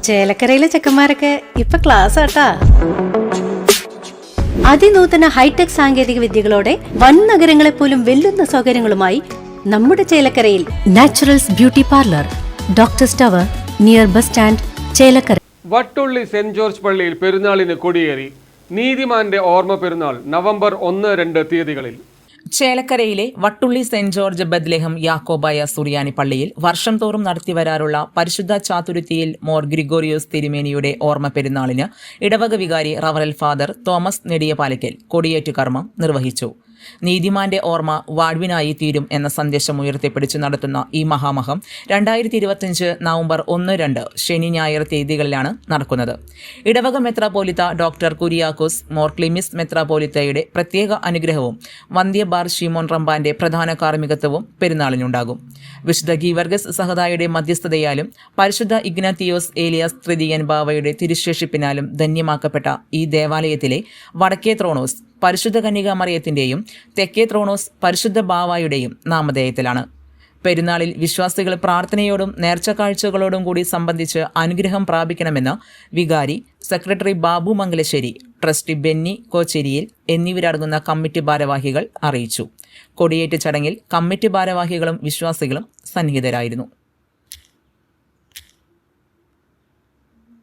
ചേലക്കരയിലെ ചെക്കന്മാരൊക്കെ ഇപ്പൊ ക്ലാസ് ആട്ടാ. അതിനൂതന ഹൈടെക് സാങ്കേതിക വിദ്യകളോടെ വൻ നഗരങ്ങളെ പോലും വെല്ലുന്ന സൗകര്യങ്ങളുമായി നമ്മുടെ ചേലക്കരയിൽ Naturals beauty parlour, doctors tower, near bus stand, Chelakkara. Vattulli saint George പള്ളിയിൽ പെരുന്നാളിന് കൊടിയേറി. നീതിമാന്റെ ഓർമ്മ പെരുന്നാൾ നവംബർ 1-2 തീയതികളിൽ. ചേലക്കരയിലെ Vattulli saint George Bethlehem Yakobaya Suriyani പള്ളിയിൽ വർഷം തോറും നടത്തിവരാറുള്ള പരിശുദ്ധ ചാതുരുത്തിയിൽ മോർ ഗ്രിഗോറിയോസ് തിരുമേനിയുടെ ഓർമ്മ പെരുന്നാളിന് ഇടവക വികാരി റവറൽ ഫാദർ തോമസ് നെടിയപാലയ്ക്കൽ കൊടിയേറ്റ് കർമ്മം നിർവഹിച്ചു. നീതിമാന്റെ ഓർമ്മ വാഴ്വിനായി തീരും എന്ന സന്ദേശം ഉയർത്തിപ്പിടിച്ച് നടത്തുന്ന ഈ മഹാമഹം 2025 നവംബർ 1-2 ശനി ഞായർ തീയതികളിലാണ് നടക്കുന്നത്. ഇടവക മെത്രാപോലിത്ത ഡോക്ടർ കുര്യാക്കോസ് മോർ ക്ലിമിസ് മെത്രാപോലിത്തയുടെ പ്രത്യേക അനുഗ്രഹവും വന്ധ്യബാർ ഷിമോൻ റമ്പാന്റെ പ്രധാന കാർമ്മികത്വവും പെരുന്നാളിനുണ്ടാകും. വിശുദ്ധ ഗീവർഗസ് സഹദായുടെ മധ്യസ്ഥതയാലും പരിശുദ്ധ ഇഗ്നാത്തിയോസ് ഏലിയാസ് തൃതീയൻ ബാവയുടെ തിരുശേഷിപ്പിനാലും ധന്യമാക്കപ്പെട്ട ഈ ദേവാലയത്തിലെ വടക്കേ ത്രോണോസ് പരിശുദ്ധ കന്യകാ മറിയത്തിന്റെയും തെക്കേ ത്രോണോസ് പരിശുദ്ധ ബാവായുടെയും നാമധേയത്തിലാണ്. പെരുന്നാളിൽ വിശ്വാസികൾ പ്രാർത്ഥനയോടും നേർച്ചക്കാഴ്ചകളോടും കൂടി സംബന്ധിച്ച് അനുഗ്രഹം പ്രാപിക്കണമെന്ന് വികാരി സെക്രട്ടറി ബാബു മംഗലശ്ശേരി, ട്രസ്റ്റി ബെന്നി കോച്ചേരിയിൽ എന്നിവരടങ്ങുന്ന കമ്മിറ്റി ഭാരവാഹികൾ അറിയിച്ചു. കൊടിയേറ്റ് ചടങ്ങിൽ കമ്മിറ്റി ഭാരവാഹികളും വിശ്വാസികളും സന്നിഹിതരായിരുന്നു.